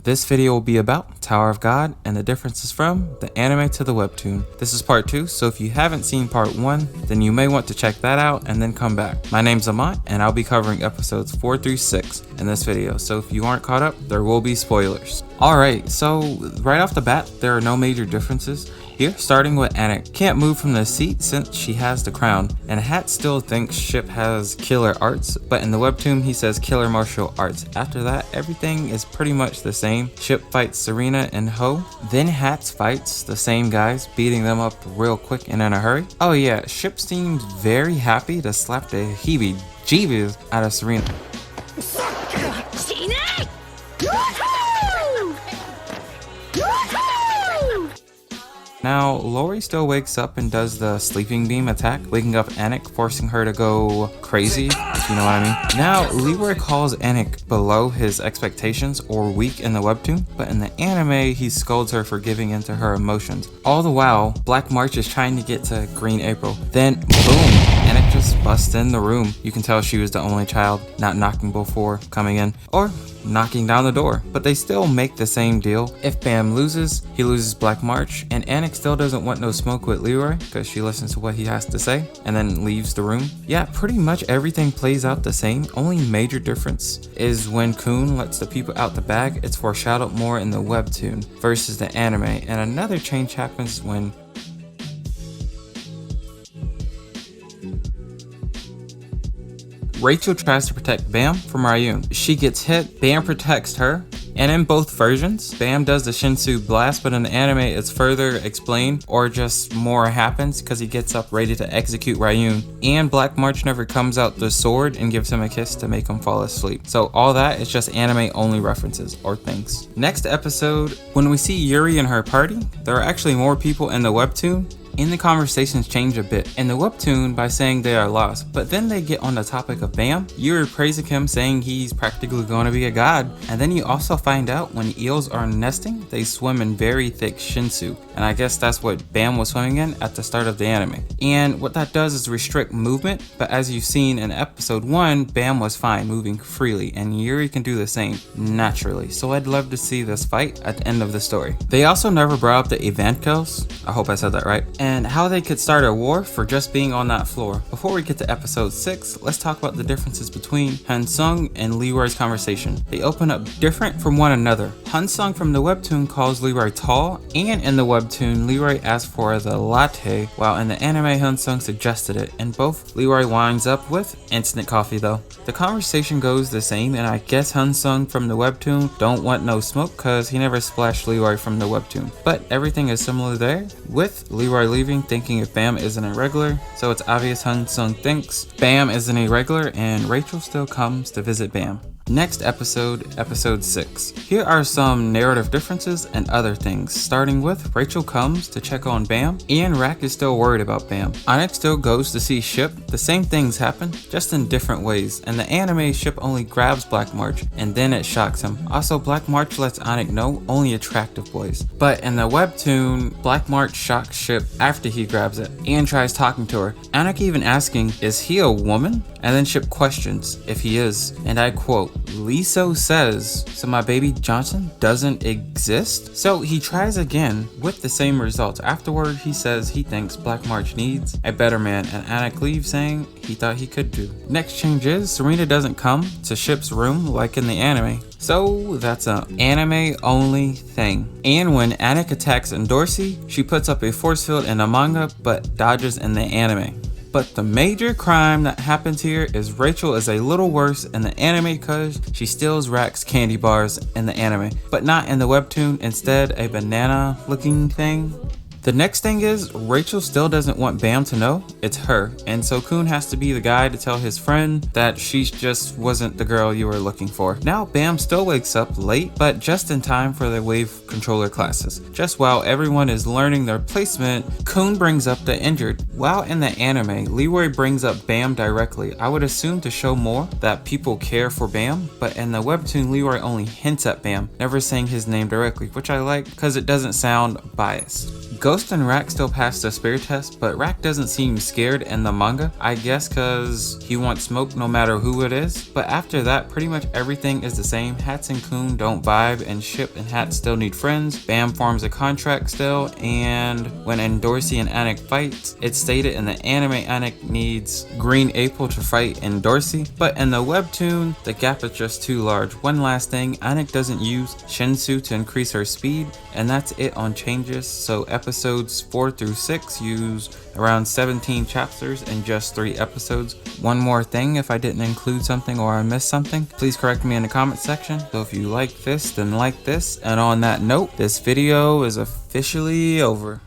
This video will be about Tower of God and the differences from the anime to the webtoon. This is part 2, so if you haven't seen part 1, then you may want to check that out and then come back. My name's Amant, and I'll be covering episodes 4 through 6 in this video, so if you aren't caught up, there will be spoilers. Alright, so right off the bat, there are no major differences. Here, starting with Anik, can't move from the seat since she has the crown, and Hat still thinks Ship has killer arts, but in the webtoon he says killer martial arts. After that, everything is pretty much the same. Ship fights Serena and Ho, then Hat fights the same guys, beating them up real quick and in a hurry. Oh yeah, Ship seems very happy to slap the heebie-jeebies out of Serena. Now, Lori still wakes up and does the sleeping beam attack, waking up Anik, forcing her to go crazy, if you know what I mean. Now, Leroy calls Anik below his expectations or weak in the webtoon, but in the anime, he scolds her for giving into her emotions. All the while, Black March is trying to get to Green April. Then, boom! Anik just busts in the room. You can tell she was the only child, not knocking before coming in, or knocking down the door, but they still make the same deal. If Baam loses, he loses Black March, and Anik still doesn't want no smoke with Leroy because she listens to what he has to say and then leaves the room. Yeah, pretty much everything plays out the same. Only major difference is when Khun lets the people out the bag. It's foreshadowed more in the webtoon versus the anime, and another change happens when Rachel tries to protect Baam from Ryun. She gets hit, Baam protects her, and in both versions, Baam does the Shinsu blast, but in the anime it's further explained, or just more happens because he gets up ready to execute Ryun, and Black March never comes out the sword and gives him a kiss to make him fall asleep. So all that is just anime only references or things. Next episode, when we see Yuri and her party, there are actually more people in the webtoon, and the conversations change a bit in the webtoon by saying they are lost, but then they get on the topic of Baam. Yuri praising him, saying he's practically going to be a god, and then you also find out when eels are nesting, they swim in very thick Shinsu, and I guess that's what Baam was swimming in at the start of the anime. And what that does is restrict movement, but as you've seen in episode 1, Baam was fine moving freely, and Yuri can do the same naturally, so I'd love to see this fight at the end of the story. They also never brought up the Evankos, I hope I said that right, and how they could start a war for just being on that floor. Before we get to episode 6, let's talk about the differences between Hansung and Leroy's conversation. They open up different from one another. Hansung from the webtoon calls Leroy tall, and in the webtoon, Leroy asks for the latte, while in the anime, Hansung suggested it, and both Leroy winds up with instant coffee though. The conversation goes the same, and I guess Hansung from the webtoon don't want no smoke cause he never splashed Leroy from the webtoon. But everything is similar there, with Leroy leaving thinking if Baam isn't a regular, so it's obvious Hansung thinks Baam isn't a regular, and Rachel still comes to visit Baam. Next episode, episode 6. Here are some narrative differences and other things, starting with Rachel comes to check on Baam, and Rak is still worried about Baam. Anik still goes to see Ship. The same things happen, just in different ways. In the anime, Ship only grabs Black March, and then it shocks him. Also, Black March lets Anik know only attractive boys. But in the webtoon, Black March shocks Ship after he grabs it, and tries talking to her. Anik even asking, is he a woman? And then Ship questions if he is, and I quote, Liso says, so my baby Johnson doesn't exist? So he tries again with the same results. Afterward, he says he thinks Black March needs a better man, and Anik leaves saying he thought he could do. Next change is Serena doesn't come to Ship's room like in the anime. So that's an anime only thing. And when Anik attacks Dorsey, she puts up a force field in the manga but dodges in the anime. But the major crime that happens here is Rachel is a little worse in the anime because she steals Rak's candy bars in the anime, but not in the webtoon, instead a banana looking thing. The next thing is, Rachel still doesn't want Baam to know it's her, and so Khun has to be the guy to tell his friend that she just wasn't the girl you were looking for. Now Baam still wakes up late, but just in time for the wave controller classes. Just while everyone is learning their placement, Khun brings up the injured. While in the anime, Leroy brings up Baam directly. I would assume to show more that people care for Baam, but in the webtoon, Leroy only hints at Baam, never saying his name directly, which I like because it doesn't sound biased. Ghost and Rack still pass the spear test, but Rack doesn't seem scared in the manga, I guess cause he wants smoke no matter who it is. But after that, pretty much everything is the same. Hats and Khun don't vibe, and Ship and Hats still need friends. Baam forms a contract still, and when Endorsi and Anik fight, it's stated in the anime Anik needs Green April to fight Endorsi, but in the webtoon, the gap is just too large. One last thing, Anik doesn't use Shinsu to increase her speed, and that's it on changes. So episodes 4 through 6 use around 17 chapters in just 3 episodes. One more thing, if I didn't include something or I missed something, please correct me in the comment section. So if you like this, then like this. And on that note, this video is officially over.